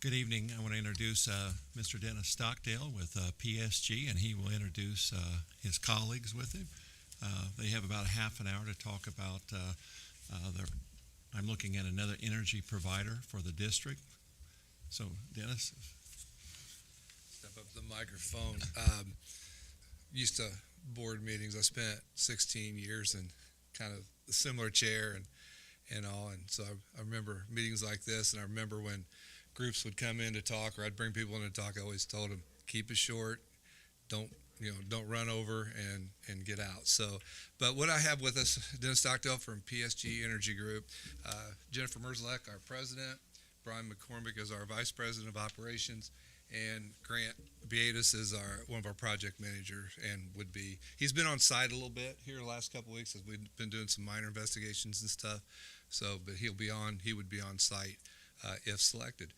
Good evening. I want to introduce Mr. Dennis Stockdale with PSG, and he will introduce his colleagues with him. They have about half an hour to talk about I'm looking at another energy provider for the district. So, Dennis. Step up to the microphone. Used to board meetings. I spent 16 years in kind of a similar chair and all. And so I remember meetings like this, and I remember when groups would come in to talk, or I'd bring people in to talk, I always told them, keep it short, don't run over and get out. So, but what I have with us, Dennis Stockdale from PSG Energy Group, Jennifer Merzlek, our president, Brian McCormick is our vice president of operations, and Grant Beatus is one of our project managers, and he's been on site a little bit here the last couple of weeks as we've been doing some minor investigations and stuff. So, but he would be on site if selected.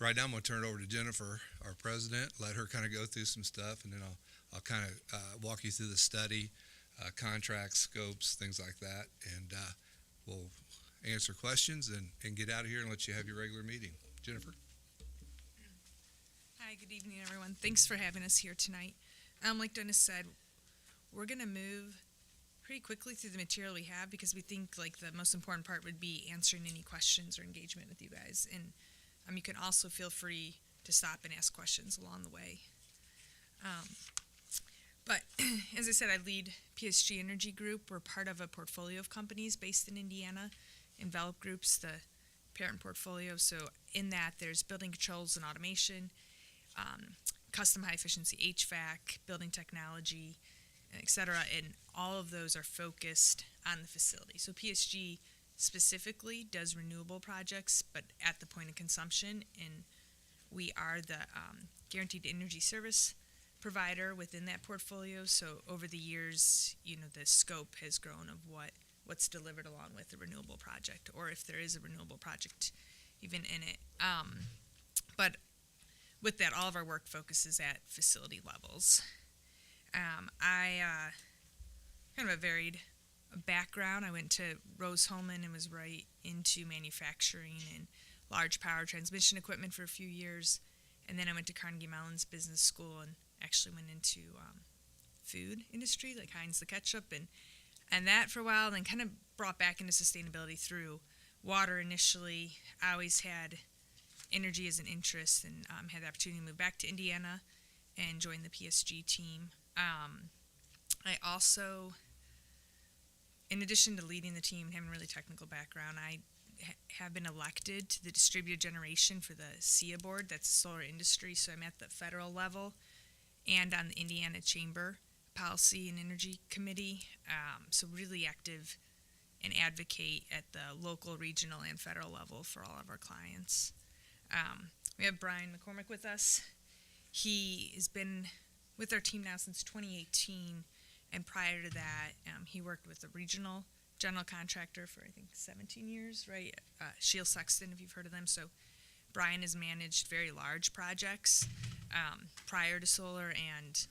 Right now, I'm going to turn it over to Jennifer, our president, let her kind of go through some stuff, and then I'll kind of walk you through the study, contracts, scopes, things like that, and we'll answer questions and get out of here and let you have your regular meeting. Jennifer. Hi, good evening, everyone. Thanks for having us here tonight. Like Dennis said, we're going to move pretty quickly through the material we have because we think like the most important part would be answering any questions or engagement with you guys. And you can also feel free to stop and ask questions along the way. But as I said, I lead PSG Energy Group. We're part of a portfolio of companies based in Indiana. Envelop Group's the parent portfolio. So in that, there's building controls and automation, custom high-efficiency HVAC, building technology, et cetera, and all of those are focused on the facility. So PSG specifically does renewable projects, but at the point of consumption, and we are the guaranteed energy service provider within that portfolio. So over the years, the scope has grown of what's delivered along with the renewable project, or if there is a renewable project even in it. But with that, all of our work focuses at facility levels. I kind of a varied background. I went to Rose-Hulman and was right into manufacturing and large power transmission equipment for a few years. And then I went to Carnegie Mellon's business school and actually went into food industry, like Heinz the ketchup, and that for a while, and then kind of brought back into sustainability through water initially. I always had energy as an interest and had the opportunity to move back to Indiana and join the PSG team. I also, in addition to leading the team and having a really technical background, I have been elected to the distributed generation for the SEIA board, that's solar industry, so I'm at the federal level and on the Indiana Chamber Policy and Energy Committee, so really active and advocate at the local, regional, and federal level for all of our clients. We have Brian McCormick with us. He has been with our team now since 2018, and prior to that, he worked with a regional general contractor for, I think, 17 years, right? Shield Sexton, if you've heard of them. So Brian has managed very large projects prior to solar and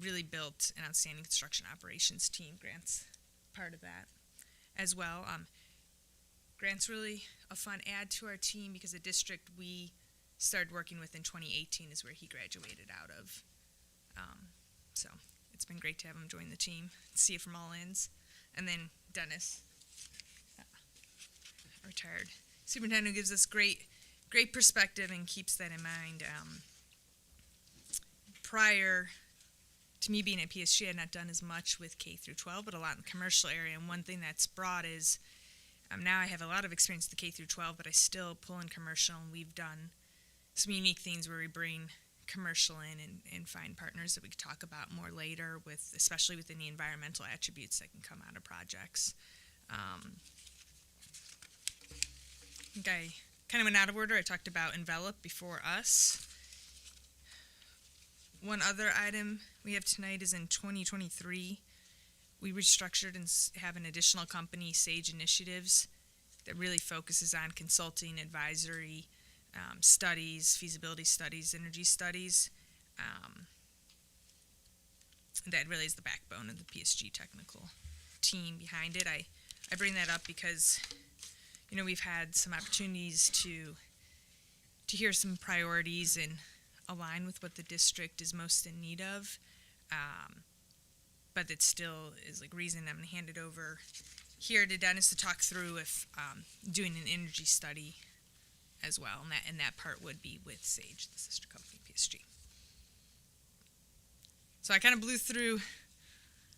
really built an outstanding construction operations team. Grant's part of that as well. Grant's really a fun add to our team because the district we started working with in 2018 is where he graduated out of. So it's been great to have him join the team, see it from all ends. And then Dennis, retired superintendent, who gives us great perspective and keeps that in mind. Prior to me being at PSG, I had not done as much with K through 12, but a lot in the commercial area. And one thing that's brought is now I have a lot of experience with the K through 12, but I still pull in commercial, and we've done some unique things where we bring commercial in and find partners that we could talk about more later, with especially within the environmental attributes that can come out of projects. I think I kind of went out of order. I talked about Envelop before us. One other item we have tonight is in 2023, we restructured and have an additional company, Sage Initiatives, that really focuses on consulting, advisory, studies, feasibility studies, energy studies. That really is the backbone of the PSG technical team behind it. I bring that up because, we've had some opportunities to to hear some priorities and align with what the district is most in need of. But it still is like reason I'm going to hand it over here to Dennis to talk through if doing an energy study as well, and that part would be with Sage, the sister company, PSG. So I kind of blew through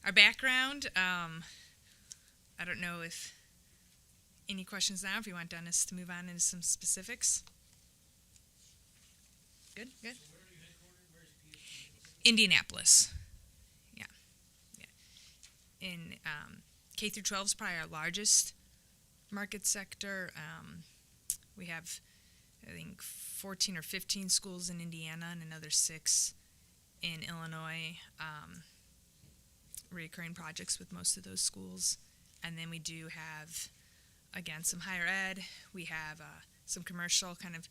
our background. I don't know if any questions now, if you want Dennis to move on into some specifics. Good. Indianapolis. Yeah. In K through 12 is probably our largest market sector. We have, I think, 14 or 15 schools in Indiana and another 6 in Illinois. Recurring projects with most of those schools. And then we do have, again, some higher ed. We have some commercial kind of,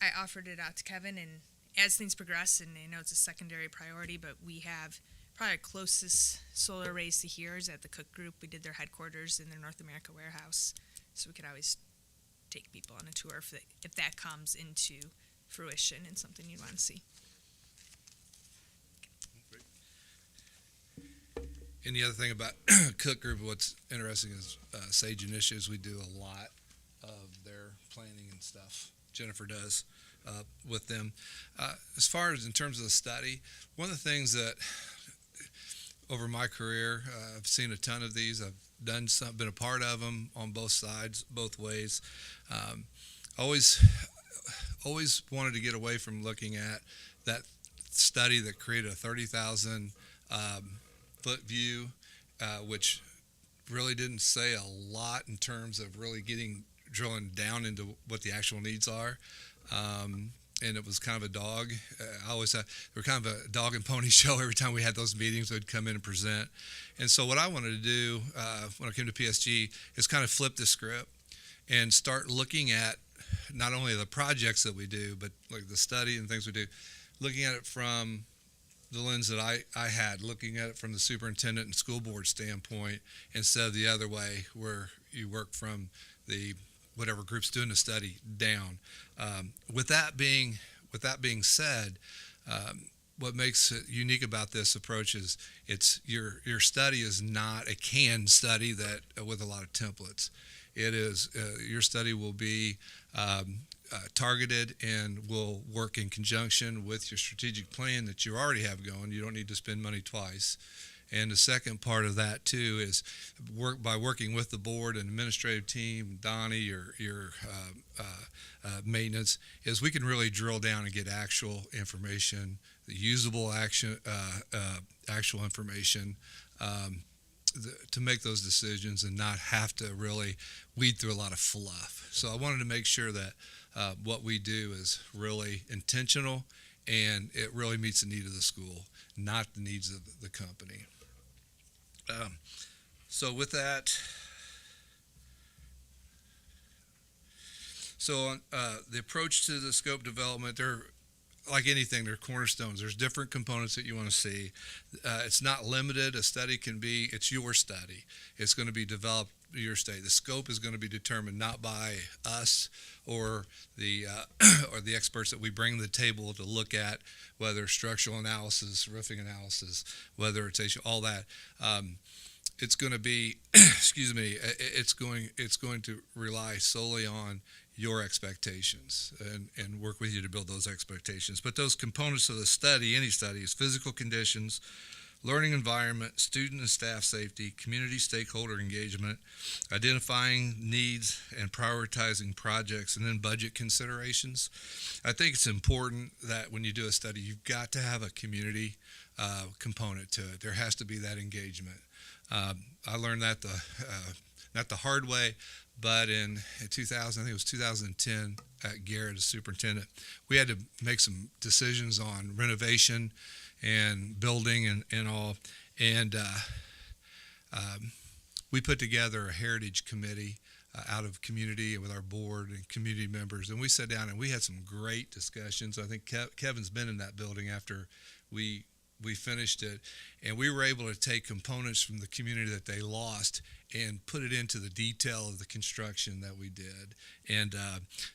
I offered it out to Kevin, and as things progress, and I know it's a secondary priority, but we have probably our closest solar arrays to here is at the Cook Group. We did their headquarters in their North America warehouse, so we could always take people on a tour if that comes into fruition and something you'd want to see. And the other thing about Cook Group, what's interesting is Sage Initiatives, we do a lot of their planning and stuff. Jennifer does with them. As far as in terms of the study, one of the things that over my career, I've seen a ton of these. I've done some, been a part of them on both sides, both ways. Always wanted to get away from looking at that study that created a 30,000 foot view, which really didn't say a lot in terms of really drilling down into what the actual needs are. And it was kind of a dog. We were kind of a dog and pony show every time we had those meetings. We'd come in and present. And so what I wanted to do when I came to PSG is kind of flip the script and start looking at not only the projects that we do, but like the study and things we do, looking at it from the lens that I had, looking at it from the superintendent and school board standpoint instead of the other way where you work from the whatever group's doing the study down. With that being said, what makes it unique about this approach is it's your study is not a canned study that with a lot of templates. It is your study will be targeted and will work in conjunction with your strategic plan that you already have going. You don't need to spend money twice. And the second part of that too is working with the board and administrative team, Donnie, your maintenance, is we can really drill down and get actual information, the usable actual information to make those decisions and not have to really weed through a lot of fluff. So I wanted to make sure that what we do is really intentional and it really meets the need of the school, not the needs of the company. So with that, the approach to the scope development, they're like anything, they're cornerstones. There's different components that you want to see. It's not limited. A study can be, it's your study. It's going to be developed your study. The scope is going to be determined not by us or the experts that we bring to the table to look at, whether structural analysis, roofing analysis, whether it's all that. It's going to be, it's going to rely solely on your expectations and work with you to build those expectations. But those components of the study, any study, is physical conditions, learning environment, student and staff safety, community stakeholder engagement, identifying needs and prioritizing projects, and then budget considerations. I think it's important that when you do a study, you've got to have a community component to it. There has to be that engagement. I learned that not the hard way, but in 2000, I think it was 2010, at Garrett as superintendent, we had to make some decisions on renovation and building and all. And we put together a heritage committee out of community and with our board and community members. And we sat down and we had some great discussions. I think Kevin's been in that building after we we finished it, and we were able to take components from the community that they lost and put it into the detail of the construction that we did. And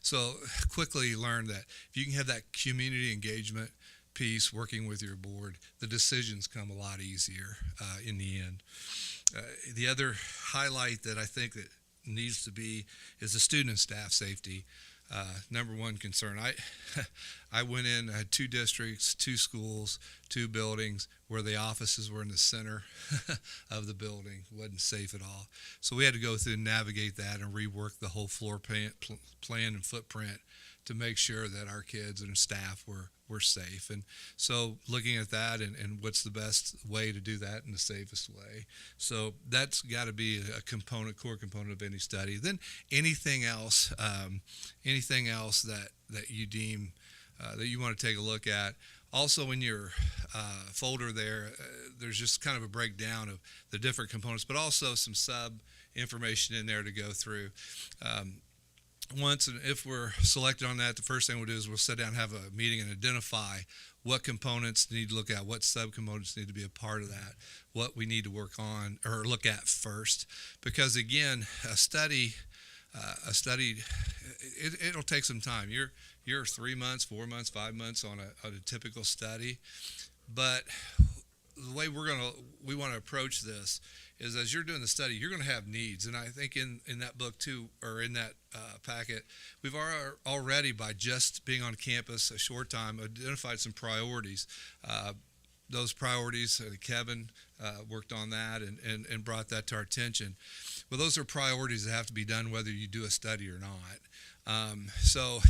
so quickly learned that if you can have that community engagement piece working with your board, the decisions come a lot easier in the end. The other highlight that I think that needs to be is the student and staff safety. Number one concern. I went in, I had 2 districts, 2 schools, 2 buildings where the offices were in the center of the building. Wasn't safe at all. So we had to go through and navigate that and rework the whole floor plan and footprint to make sure that our kids and staff were safe. And so looking at that and what's the best way to do that in the safest way. So that's got to be a core component of any study. Then anything else that you deem that you want to take a look at. Also in your folder there, there's just kind of a breakdown of the different components, but also some sub information in there to go through. Once, and if we're selected on that, the first thing we'll do is we'll sit down and have a meeting and identify what components need to look at, what subcomponents need to be a part of that, what we need to work on or look at first. Because again, a study, it'll take some time. You're 3 months, 4 months, 5 months on a typical study, but the way we want to approach this is as you're doing the study, you're going to have needs. And I think in that book too, or in that packet, we've already, by just being on campus a short time, identified some priorities. Those priorities, Kevin worked on that and brought that to our attention. Well, those are priorities that have to be done whether you do a study or not. So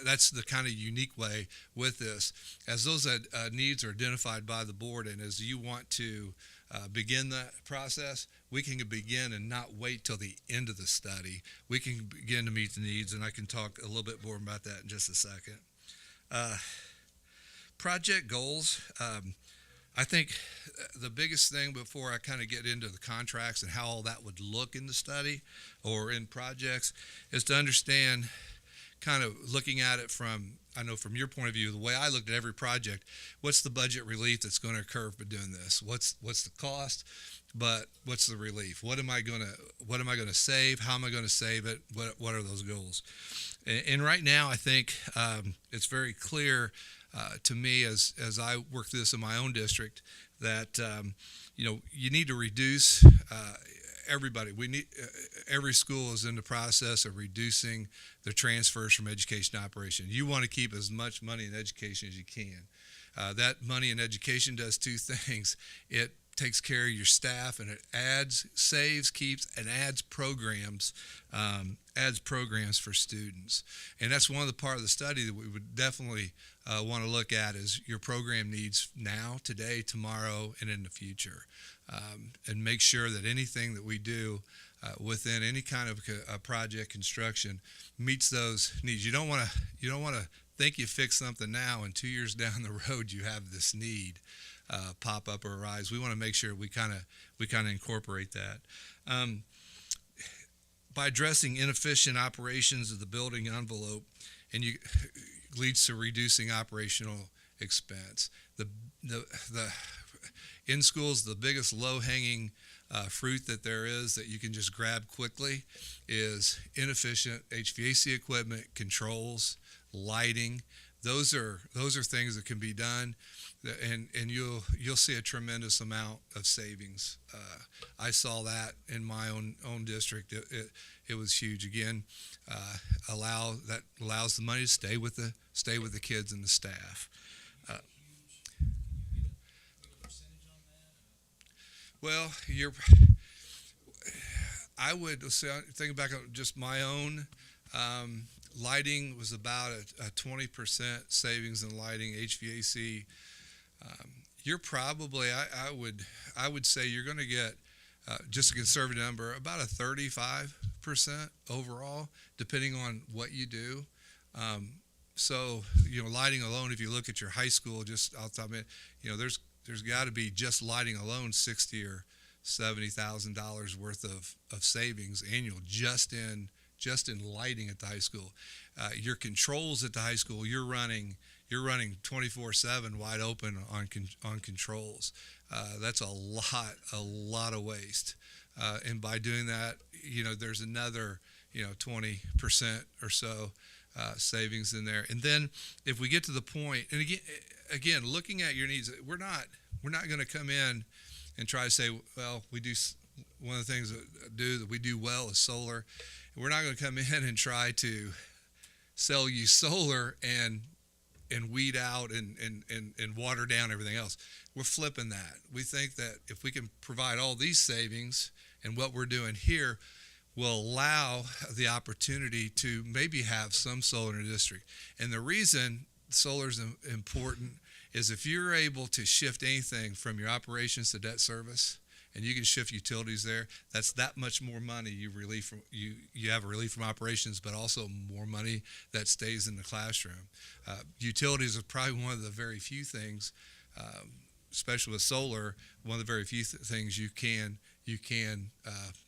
that's the kind of unique way with this. As those needs are identified by the board and as you want to begin that process, we can begin and not wait till the end of the study. We can begin to meet the needs, and I can talk a little bit more about that in just a second. Project goals. I think the biggest thing before I kind of get into the contracts and how all that would look in the study or in projects is to understand, kind of looking at it from your point of view, the way I looked at every project, what's the budget relief that's going to occur for doing this? What's the cost? But what's the relief? What am I going to save? How am I going to save it? What are those goals? And right now, I think it's very clear to me as I work this in my own district that you need to reduce everybody. We need every school is in the process of reducing the transfers from education to operation. You want to keep as much money in education as you can. That money in education does 2 things. It takes care of your staff, and it keeps, and adds programs for students. And that's one of the part of the study that we would definitely want to look at is your program needs now, today, tomorrow, and in the future. And make sure that anything that we do within any kind of a project construction meets those needs. You don't want to think you fix something now and 2 years down the road you have this need pop up or arise. We want to make sure we kind of incorporate that. By addressing inefficient operations of the building envelope, and leads to reducing operational expense. The in schools, the biggest low-hanging fruit that there is that you can just grab quickly is inefficient HVAC equipment, controls, lighting. Those are things that can be done, and you'll see a tremendous amount of savings. I saw that in my own district. It was huge. Again, allows the money to stay with the kids and the staff. Well, I would say, thinking back on just my own, lighting was about a 20% savings in lighting. HVAC, you're probably, I would say you're going to get just a conservative number, about a 35% overall, depending on what you do. So, lighting alone, if you look at your high school, just off the top of it, there's got to be just lighting alone $60,000 or $70,000 worth of savings annual just in lighting at the high school. Your controls at the high school, you're running you're running 24/7 wide open on controls. That's a lot of waste. And by doing that, there's another 20% or so savings in there. And then if we get to the point, and again, looking at your needs, we're not going to come in and try to say, well, we do one of the things that we do well is solar. We're not going to come in and try to sell you solar and weed out and water down everything else. We're flipping that. We think that if we can provide all these savings and what we're doing here will allow the opportunity to maybe have some solar in the district. And the reason solar is important is if you're able to shift anything from your operations to debt service, and you can shift utilities there, that's that much more money you have a relief from operations, but also more money that stays in the classroom. Utilities are probably one of the very few things, especially with solar, one of the very few things you can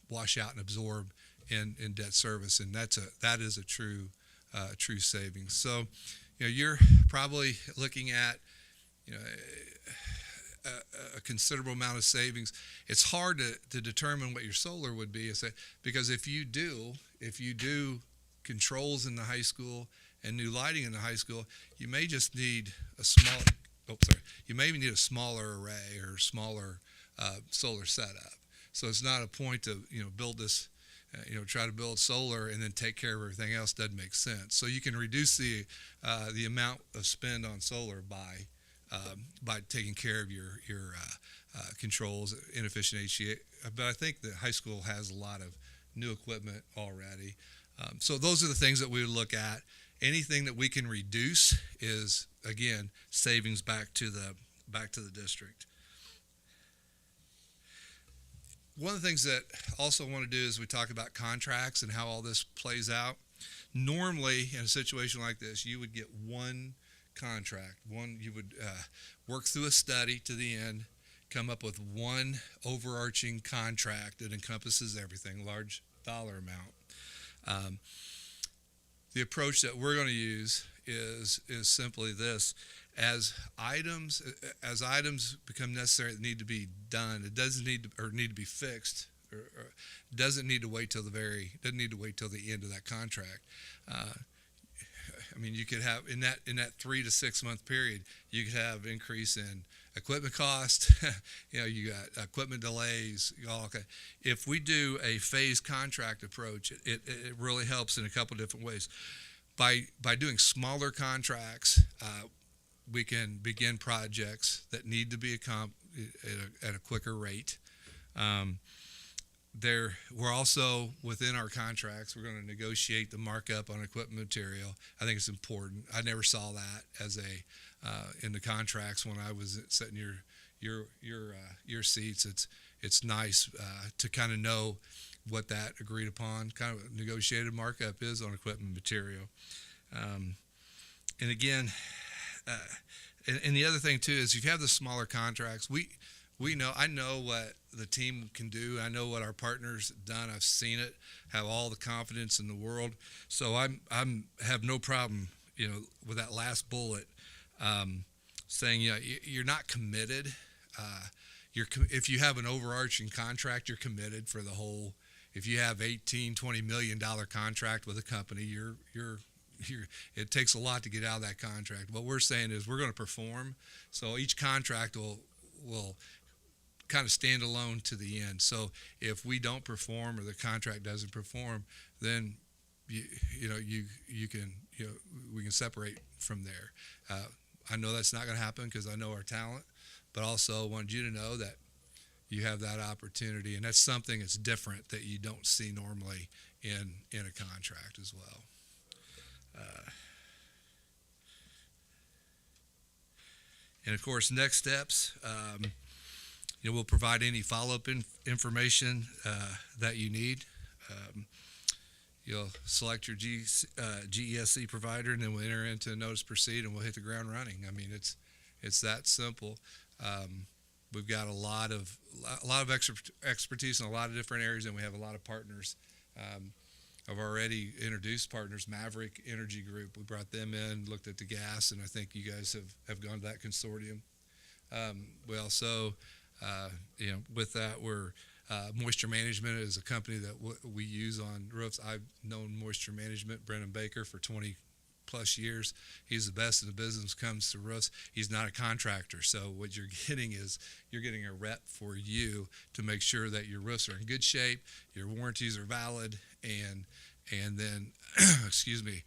wash out and absorb in debt service, and that is a true savings. So, you're probably looking at a considerable amount of savings. It's hard to determine what your solar would be, because if you do controls in the high school and new lighting in the high school, you may just need you may need a smaller array or smaller solar setup. So it's not a point to build this, try to build solar and then take care of everything else. Doesn't make sense. So you can reduce the amount of spend on solar by taking care of your controls, inefficient HVAC. But I think the high school has a lot of new equipment already. So those are the things that we would look at. Anything that we can reduce is, again, savings back to the district. One of the things that I also want to do is we talk about contracts and how all this plays out. Normally, in a situation like this, you would get one contract. You would work through a study to the end, come up with one overarching contract that encompasses everything, large dollar amount. The approach that we're going to use is simply this: as items become necessary that need to be done, it doesn't need to be fixed, or doesn't need to wait till the end of that contract. You could have in that 3 to 6 month period, you could have increase in equipment cost. You got equipment delays. Okay. If we do a phased contract approach, it really helps in a couple different ways. By doing smaller contracts, we can begin projects that need to be accomplished at a quicker rate. We're also, within our contracts, we're going to negotiate the markup on equipment material. I think it's important. I never saw that as in the contracts when I was sitting your seats. It's nice to kind of know what that agreed upon kind of negotiated markup is on equipment material. And again, and the other thing too is if you have the smaller contracts, I know what the team can do. I know what our partners have done. I've seen it. Have all the confidence in the world. So I have no problem, with that last bullet, saying you're not committed. If you have an overarching contract, you're committed for the whole. If you have $18-20 million contract with a company, it takes a lot to get out of that contract. What we're saying is we're going to perform. So each contract will kind of stand alone to the end. So if we don't perform or the contract doesn't perform, then we can separate from there. I know that's not going to happen because I know our talent, but also wanted you to know that you have that opportunity, and that's something that's different that you don't see normally in a contract as well. And of course, next steps. We'll provide any follow-up information that you need. You'll select your GESC provider, and then we'll enter into a notice to proceed, and we'll hit the ground running. It's that simple. We've got a lot of expertise in a lot of different areas, and we have a lot of partners I've already introduced partners, Maverick Energy Group. We brought them in, looked at the gas, and I think you guys have gone to that consortium. We also, with that, we're Moisture Management is a company that we use on roofs. I've known Moisture Management, Brennan Baker, for 20 plus years. He's the best in the business when it comes to roofs. He's not a contractor, so what you're getting is you're getting a rep for you to make sure that your roofs are in good shape, your warranties are valid, and then excuse me,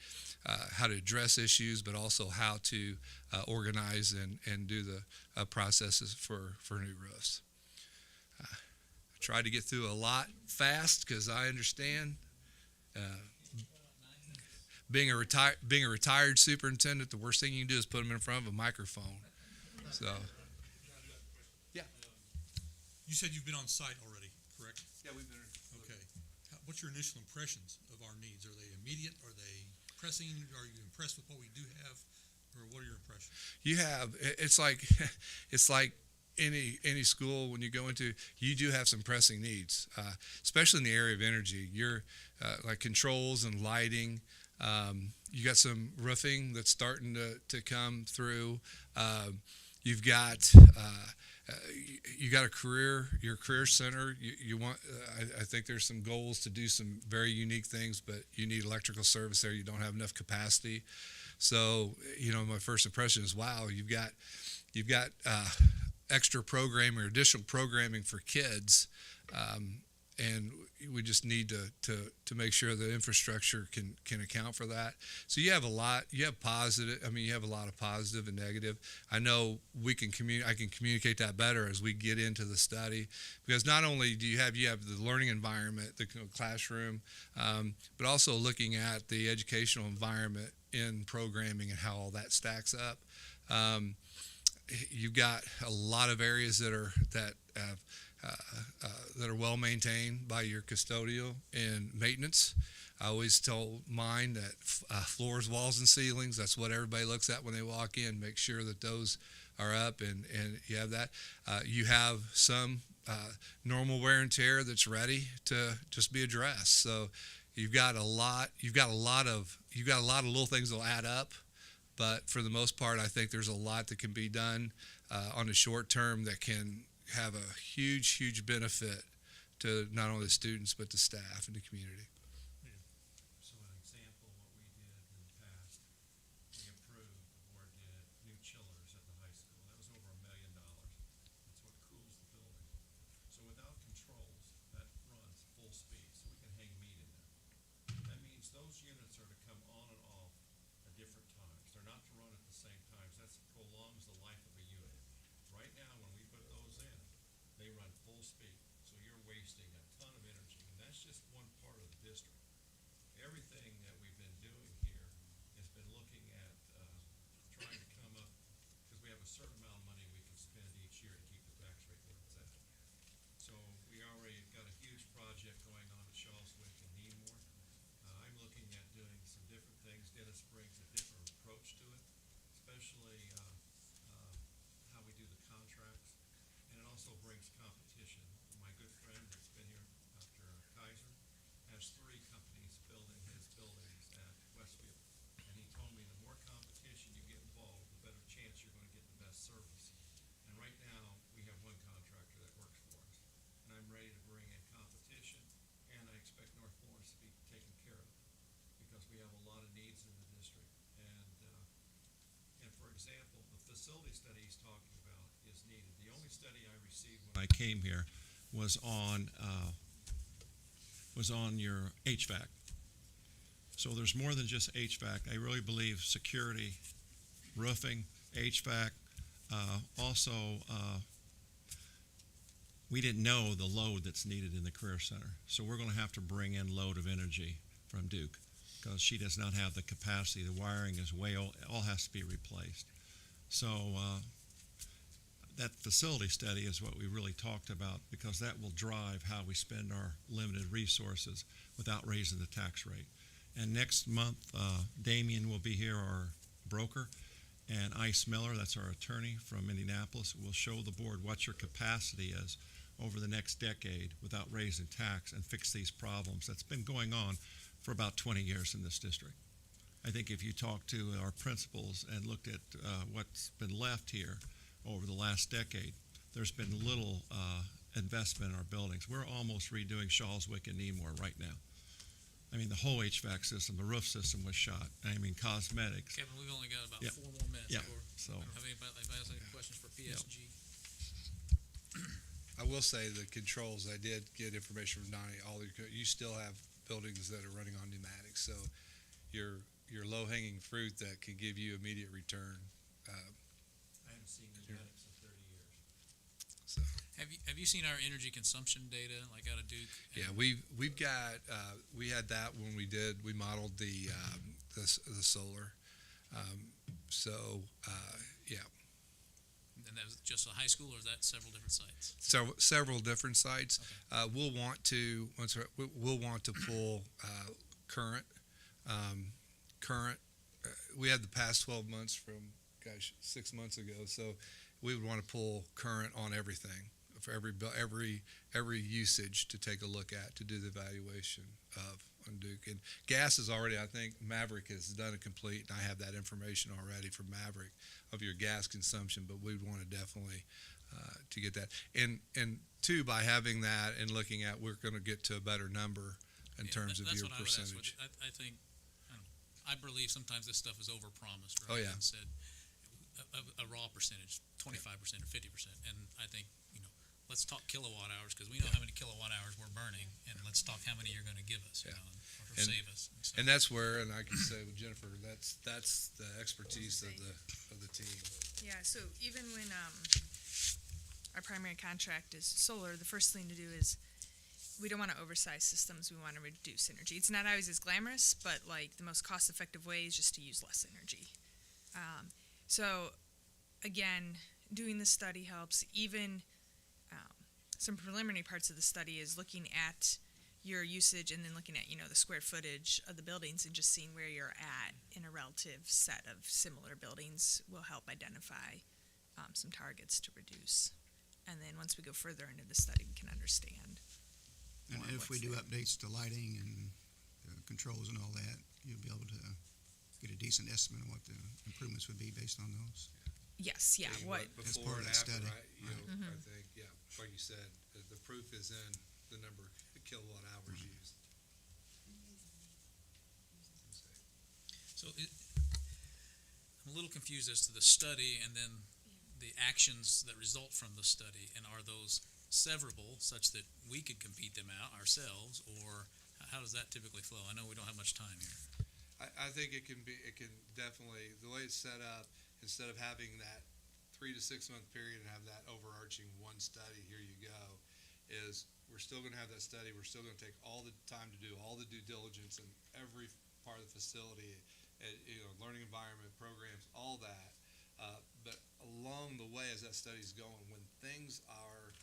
how to address issues, but also how to organize and do the processes for new roofs. I tried to get through a lot fast because I understand. Being a retired superintendent, the worst thing you can do is put them in front of a microphone. So, yeah. You said you've been on site already, correct? Yeah, we've been. Okay. What's your initial impressions of our needs? Are they immediate? Are they pressing? Are you impressed with what we do have? Or what are your impressions? You have. It's like any school when you go into. You do have some pressing needs, especially in the area of energy. You're like controls and lighting. You got some roofing that's starting to come through. You've got your career center. You want. I think there's some goals to do some very unique things, but you need electrical service there. You don't have enough capacity. So my first impression is, wow, you've got extra programming or additional programming for kids. And we just need to make sure the infrastructure can account for that. So you have a lot. You have positive. You have a lot of positive and negative. I know I can communicate that better as we get into the study, because not only do you have the learning environment, the classroom, but also looking at the educational environment in programming and how all that stacks up. You've got a lot of areas that are well maintained by your custodial and maintenance. I always tell mine that floors, walls, and ceilings, that's what everybody looks at when they walk in. Make sure that those are up and you have that. You have some normal wear and tear that's ready to just be addressed. So you've got a lot of little things that'll add up. But for the most part, I think there's a lot that can be done on the short term that can have a huge benefit to not only the students but the staff and the community. So an example of what we did in the past, the board did new chillers at the high school. That was over $1 million. That's what cools the building. So without controls, that runs full speed, so we can hang meat in there. That means those units are to come on and off at different times. They're not to run at the same time. So that prolongs the life of a unit. Right now, when we put those in, they run full speed, so you're wasting a ton of energy, and that's just one part of the district. Everything that we've been doing here has been looking at trying to come up, because we have a certain amount of money we can spend each year to keep the tax rate where it's at. So we already got a huge project going on at Shawswick and Needmore. I'm looking at doing some different things. Dennis brings a different approach to it, especially how we do the contracts. And it also brings competition. My good friend that's been here, Dr. Kaiser, has 3 companies building his buildings at Westfield. And he told me the more competition you get involved, the better chance you're going to get the best service. And right now, we have one contractor that works for us. And I'm ready to bring in competition, and I expect North Florence to be taken care of, because we have a lot of needs in the district. And for example, the facility study he's talking about is needed. The only study I received when I came here was on your HVAC. So there's more than just HVAC. I really believe security, roofing, HVAC. Also, we didn't know the load that's needed in the Career Center. So we're going to have to bring in load of energy from Duke, because she does not have the capacity. The wiring is all has to be replaced. So that facility study is what we really talked about, because that will drive how we spend our limited resources without raising the tax rate. And next month, Damien will be here, our broker, and Ice Miller, that's our attorney from Indianapolis, will show the board what your capacity is over the next decade without raising tax, and fix these problems that's been going on for about 20 years in this district. I think if you talk to our principals and looked at what's been left here over the last decade, there's been little investment in our buildings. We're almost redoing Shawswick and Nemore right now. I mean, the whole HVAC system, the roof system was shot. I mean, cosmetics. Kevin, we've only got about Yeah. 4 more minutes. Yeah. Before, So, I don't have anybody has any questions for PSG? I will say the controls, I did get information from Donnie, you still have buildings that are running on pneumatics, so your low-hanging fruit that could give you immediate return, I haven't seen pneumatics in 30 years. so. Have you seen our energy consumption data, like out of Duke? Yeah, we've got, we had that when we modeled the solar. Yeah, And that was just a high school, or is that several different sites? several different sites. We'll want to pull current. We had the past 12 months from 6 months ago, so we would want to pull current on everything for every usage to take a look at to do the evaluation of on Duke. And gas is already, I think Maverick has done a complete, and I have that information already from Maverick of your gas consumption, but we'd want to definitely to get that. And two, by having that and looking at, we're going to get to a better number in terms of That's your what I would ask. percentage. I think, I believe sometimes this stuff is overpromised, Oh, right? yeah. And said a raw percentage, 25% or 50%, and I think, let's talk kilowatt hours, because we know how many kilowatt hours we're burning, and let's talk how many you're going to give us, Yeah. or And- save us. So- And that's where, and I can say with Jennifer, that's the expertise of the team. Yeah, so even when our primary contract is solar, the first thing to do is we don't want to oversize systems. We want to reduce energy. It's not always as glamorous, but like the most cost-effective way is just to use less energy. So again, doing the study helps. Even some preliminary parts of the study is looking at your usage and then looking at, the square footage of the buildings and just seeing where you're at in a relative set of similar buildings will help identify some targets to reduce. And then once we go further into the study, we can understand. And more if we what's do there. updates to lighting and controls and all that, you'll be able to get a decent estimate of what the improvements would be based on those. Yes, yeah, what, That's Before part and of that after, study. right? Mm-hmm. I think, yeah, like you said, the proof is in the number of kilowatt hours used. So I'm a little confused as to the study and then the actions that result from the study, and are those severable such that we could compete them out ourselves, or how does that typically flow? I know we don't have much time here. I think it can definitely, the way it's set up, instead of having that 3 to 6 month period and have that overarching one study, here you go, is we're still going to have that study. We're still going to take all the time to do all the due diligence in every part of the facility, learning environment, programs, all that. But along the way, as that study's going, when things are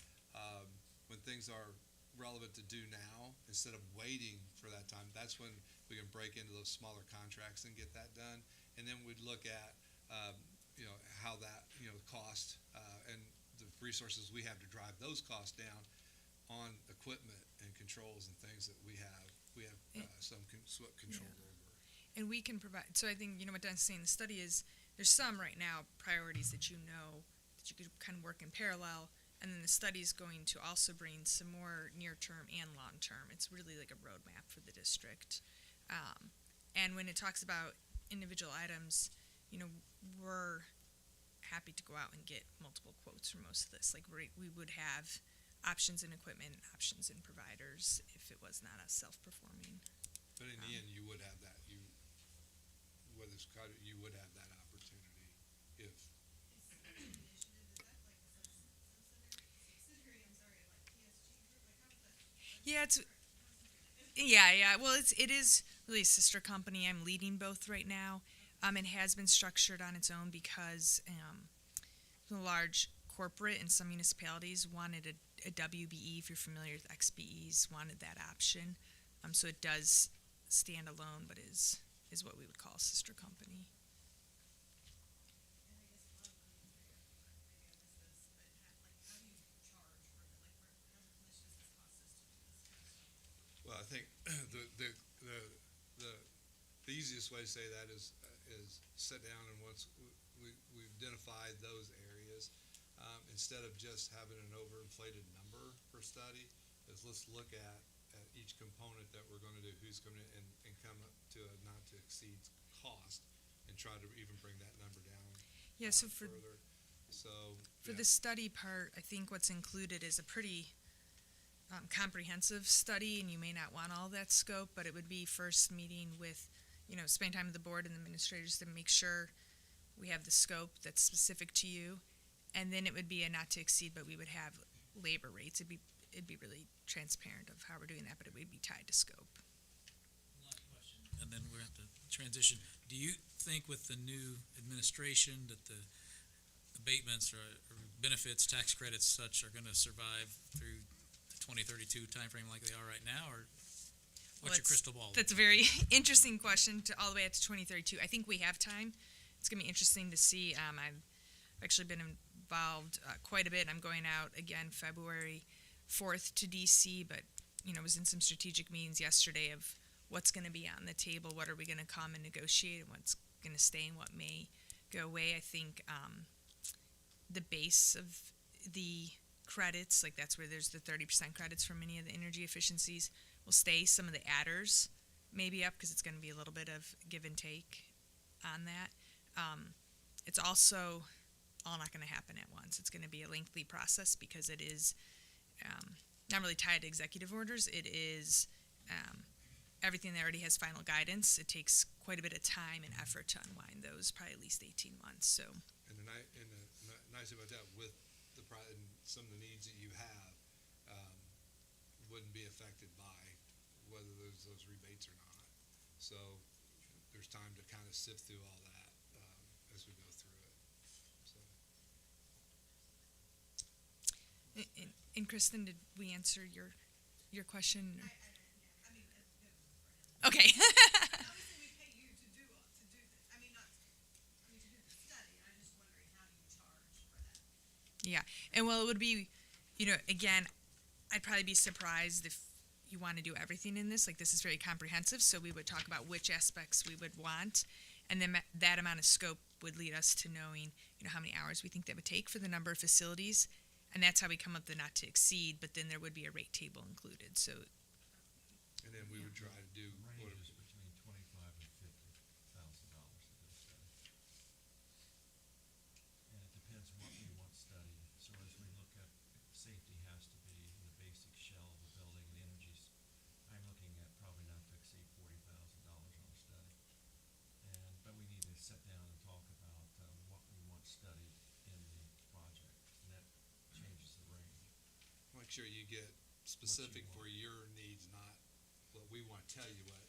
relevant to do now, instead of waiting for that time, that's when we can break into those smaller contracts and get that done. And then we'd look at, how that, cost and the resources we have to drive those costs down on equipment and controls and things that we have some control over. and we can provide, so I think, what Don's saying, the study is, there's some right now priorities that you could kind of work in parallel, and then the study is going to also bring some more near-term and long-term. It's really like a roadmap for the district. And when it talks about individual items, we're happy to go out and get multiple quotes for most of this. Like, we would have options in equipment, options in providers if it was not a self-performing. But in the end, you would have that, you would have that opportunity if. Yeah, well, it is really a sister company. I'm leading both right now. It has been structured on its own because the large corporate and some municipalities wanted a WBE, if you're familiar with XBEs, wanted that option. So it does stand alone, but is what we would call a sister company. Well, I think the easiest way to say that is sit down and once we've identified those areas, instead of just having an overinflated number for study, is let's look at each component that we're gonna do, who's gonna, and come up to a not to exceed cost, and try to even bring that number down. Yeah, so for Further. So. For yeah. the study part, I think what's included is a pretty comprehensive study, and you may not want all that scope, but it would be first meeting with, spending time with the board and the administrators to make sure we have the scope that's specific to you, and then it would be a not to exceed, but we would have labor rates. It'd be really transparent of how we're doing that, but it would be tied to scope. Last question, and then we're at the transition. Do you think with the new administration that the abatements or benefits, tax credits, such are going to survive through the 2032 timeframe like they are right now, or what's your crystal ball? That's a very interesting question to all the way up to 2032. I think we have time. It's going to be interesting to see. I've actually been involved quite a bit. I'm going out again February 4th to DC, but was in some strategic meetings yesterday of what's going to be on the table, what are we going to come and negotiate, and what's going to stay and what may go away. I think the base of the credits, like that's where there's the 30% credits for many of the energy efficiencies, will stay. Some of the adders may be up because it's going to be a little bit of give and take on that. It's also all not going to happen at once. It's going to be a lengthy process because it is not really tied to executive orders. It is everything that already has final guidance. It takes quite a bit of time and effort to unwind those, probably at least 18 months. So. And the nice thing about that, with and some of the needs that you have, wouldn't be affected by whether there's those rebates or not. So there's time to kind of sift through all that as we go through it. So. And Kristen, did we answer your question? Okay. Obviously, we pay you to do this. I mean, to do the study. I'm just wondering, how do you charge for that? Yeah, and well, it would be, again, I'd probably be surprised if you want to do everything in this. Like, this is very comprehensive, so we would talk about which aspects we would want, and then that amount of scope would lead us to knowing, how many hours we think that would take for the number of facilities, and that's how we come up with the not to exceed. But then there would be a rate table included. So. And then we would try to do Ranges between $25,000 and $50,000 to do a study. And it depends what we want studied. So as we look at, safety has to be in the basic shell of the building, and energies, I'm looking at probably not to exceed $40,000 on a study. But we need to sit down and talk about what we want studied in the project, and that changes the range. make sure you get specific want. for your needs, not what we want to tell you what,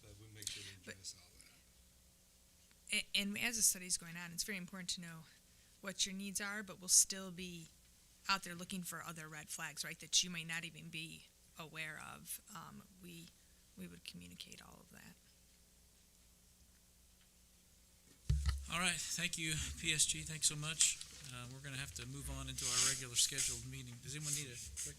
but we make sure to address all that. And as the study's going on, it's very important to know what your needs are, but we'll still be out there looking for other red flags, right, that you may not even be aware of. We would communicate all of that. All right, thank you, PSG. Thanks so much. We're going to have to move on into our regular scheduled meeting. Does anyone need a quick